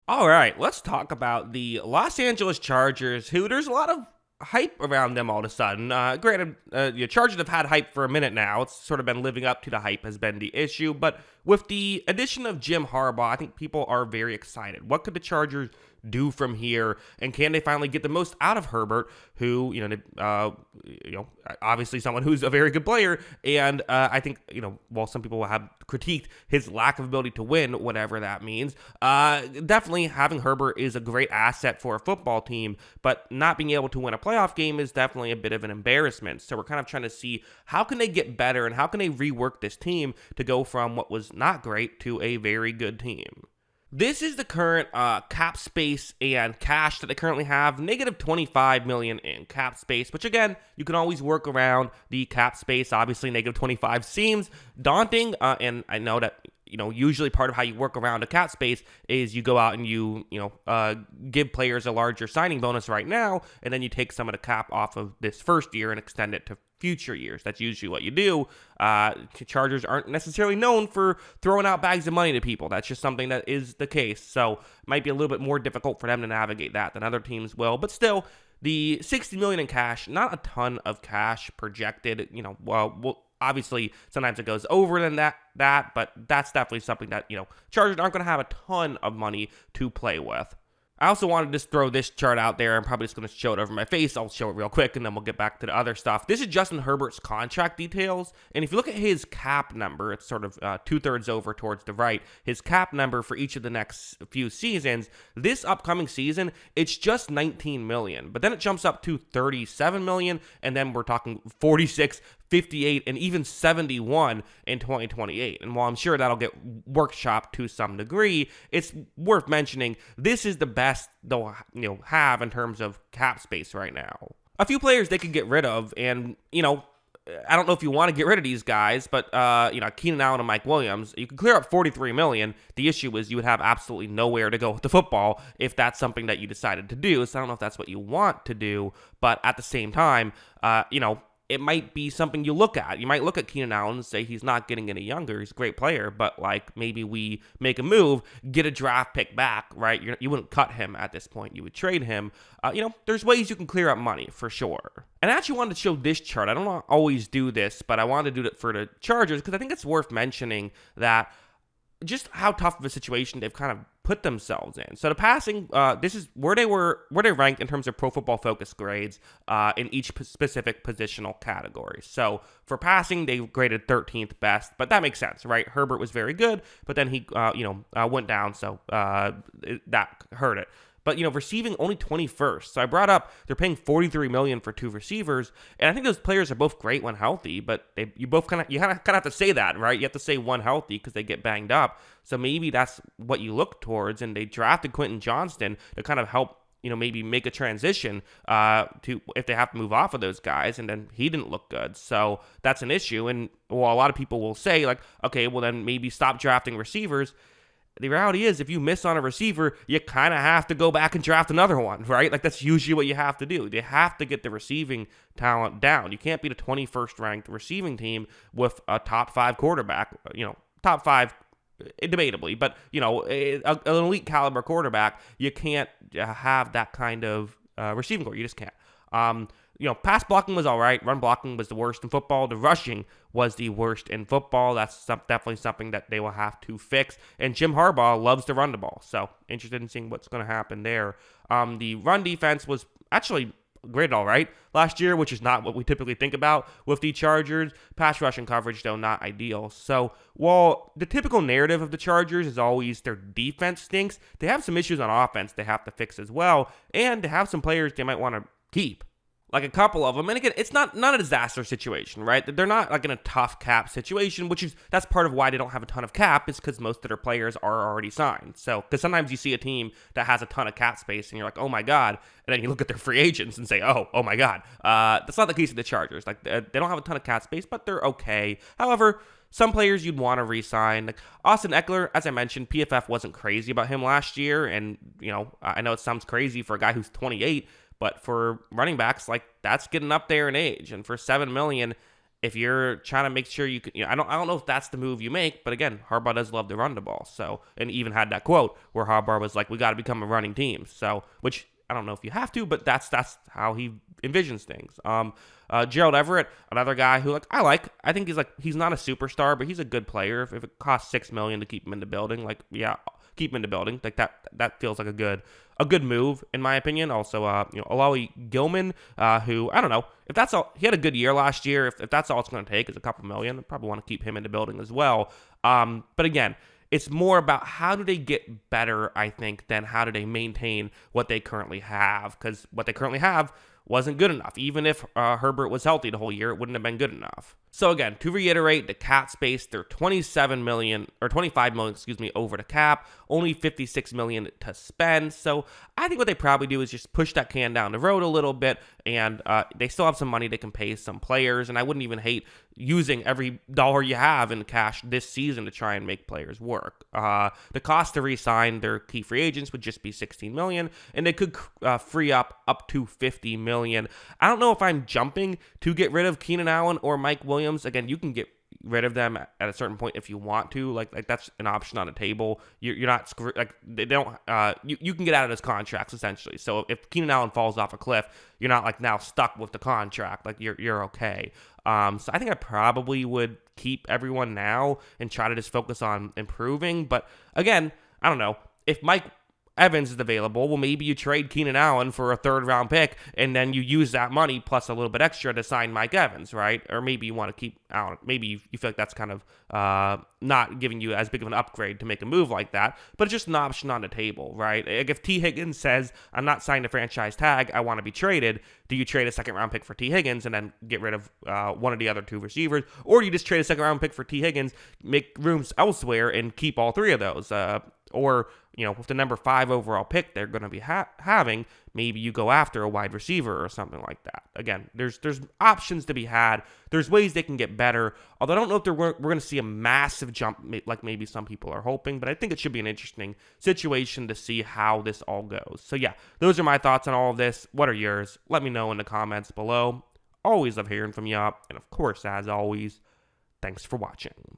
All right, let's talk about the Los Angeles Chargers, who there's a lot of hype around them all of a sudden. Granted, the Chargers have had hype for a minute now. It's sort of been living up to the hype has been the issue. But with the addition of Jim Harbaugh, I think people are very excited. What could the Chargers do from here, and can they finally get the most out of Herbert, who obviously someone who's a very good player, and I think while some people will have critiqued his lack of ability to win, whatever that means, definitely having Herbert is a great asset for a football team, but not being able to win a playoff game is definitely a bit of an embarrassment. So we're kind of trying to see how can they get better and how can they rework this team to go from what was not great to a very good team. This is the current cap space and cash that they currently have. Negative $25 million in cap space, which again, you can always work around the cap space. Obviously, negative 25 seems daunting, and I know that usually part of how you work around a cap space is you go out and you give players a larger signing bonus right now, and then you take some of the cap off of this first year and extend it to future years. That's usually what you do. Chargers aren't necessarily known for throwing out bags of money to people. That's just something that is the case. So it might be a little bit more difficult for them to navigate that than other teams will. But still, the $60 million in cash, not a ton of cash projected. Obviously, sometimes it goes over than that, but that's definitely something that, Chargers aren't going to have a ton of money to play with. I also wanted to just throw this chart out there. I'm probably just going to show it over my face. I'll show it real quick, and then we'll get back to the other stuff. This is Justin Herbert's contract details, and if you look at his cap number, it's sort of two-thirds over towards the right. His cap number for each of the next few seasons, this upcoming season, it's just $19 million, but then it jumps up to $37 million, and then we're talking 46, 58, and even 71 in 2028. And while I'm sure that'll get workshopped to some degree, it's worth mentioning this is the best they'll have in terms of cap space right now. A few players they could get rid of, and I don't know if you want to get rid of these guys, but Keenan Allen and Mike Williams, you could clear up $43 million. The issue is you would have absolutely nowhere to go with the football if that's something that you decided to do. So I don't know if that's what you want to do, but at the same time, it might be something you look at. You might look at Keenan Allen and say he's not getting any younger. He's a great player, but maybe we make a move, get a draft pick back, right? You wouldn't cut him at this point. You would trade him. There's ways you can clear up money for sure. And I actually wanted to show this chart. I don't always do this, but I wanted to do it for the Chargers because I think it's worth mentioning that just how tough of a situation they've kind of put themselves in. So the passing, this is where they ranked in terms of Pro Football Focus grades in each specific positional category. So for passing, they graded 13th best, but that makes sense, right? Herbert was very good, but then he, went down, so that hurt it. But, receiving only 21st. So I brought up they're paying $43 million for two receivers, and I think those players are both great when healthy, but you kind of have to say that, right? You have to say one healthy because they get banged up. So maybe that's what you look towards, and they drafted Quentin Johnston to kind of help, maybe make a transition to if they have to move off of those guys, and then he didn't look good. So that's an issue, and a lot of people will say, okay, well then maybe stop drafting receivers. The reality is, if you miss on a receiver, you kind of have to go back and draft another one, right? That's usually what you have to do. You have to get the receiving talent down. You can't be the 21st ranked receiving team with a top 5 quarterback, top 5 debatably, but, an elite caliber quarterback. You can't have that kind of receiving core. You just can't. Pass blocking was all right. Run blocking was the worst in football. The rushing was the worst in football. That's definitely something that they will have to fix. And Jim Harbaugh loves to run the ball. So interested in seeing what's going to happen there. The run defense was actually graded all right last year, which is not what we typically think about with the Chargers. Pass rushing coverage, though, not ideal. So while the typical narrative of the Chargers is always their defense stinks, they have some issues on offense they have to fix as well. And they have some players they might want to keep. Like a couple of them. And again, it's not a disaster situation, right? They're not in a tough cap situation, that's part of why they don't have a ton of cap, is because most of their players are already signed. So, because sometimes you see a team that has a ton of cap space and you're like, oh my God. And then you look at their free agents and say, oh my God. That's not the case with the Chargers. They don't have a ton of cap space, but they're okay. However, some players you'd want to re-sign. Like Austin Eckler, as I mentioned, PFF wasn't crazy about him last year. And, I know it sounds crazy for a guy who's 28, but for running backs, that's getting up there in age. And for $7 million, if you're trying to make sure you can, I don't know if that's the move you make, but again, Harbaugh does love to run the ball. So, and even had that quote where Harbaugh was like, "We got to become a running team." So, which I don't know if you have to, but that's how he envisions things. Gerald Everett, another guy who I think he's not a superstar, but he's a good player. If it costs $6 million to keep him in the building, keep him in the building. Like that feels like a good move in my opinion. Also, Olawi Gilman, who I don't know if that's all. He had a good year last year. If that's all it's going to take is a couple million, I probably want to keep him in the building as well. But again, it's more about how do they get better, I think, than how do they maintain what they currently have. Because what they currently have wasn't good enough. Even if Herbert was healthy the whole year, it wouldn't have been good enough. So again, to reiterate, the cap space, they're 25 million, over the cap, only 56 million to spend. So I think what they probably do is just push that can down the road a little bit, and they still have some money they can pay some players, and I wouldn't even hate using every dollar you have in cash this season to try and make players work. The cost to re-sign their key free agents would just be 16 million, and they could free up to 50 million. I don't know if I'm jumping to get rid of Keenan Allen or Mike Williams. Again, you can get rid of them at a certain point if you want to. Like that's an option on the table. You're not screwed. Like they don't. You can get out of those contracts essentially. So if Keenan Allen falls off a cliff, you're not like now stuck with the contract. Like you're okay. So I think I probably would keep everyone now and try to just focus on improving. But again, I don't know if Mike Evans is available. Well, maybe you trade Keenan Allen for a 3rd-round pick, and then you use that money plus a little bit extra to sign Mike Evans, right? Or maybe you want to keep Allen. Maybe you feel like that's kind of not giving you as big of an upgrade to make a move like that, but it's just an option on the table, right? Like if T. Higgins says, "I'm not signing a franchise tag, I want to be traded," do you trade a 2nd-round pick for T. Higgins and then get rid of one of the other 2 receivers? Or do you just trade a 2nd-round pick for T. Higgins, make rooms elsewhere, and keep all 3 of those? Or with the number 5 overall pick they're going to be having, maybe you go after a wide receiver or something like that. Again, there's options to be had. There's ways they can get better. Although I don't know if we're going to see a massive jump like maybe some people are hoping, but I think it should be an interesting situation to see how this all goes. So yeah, those are my thoughts on all of this. What are yours? Let me know in the comments below. Always love hearing from you. And of course, as always, thanks for watching.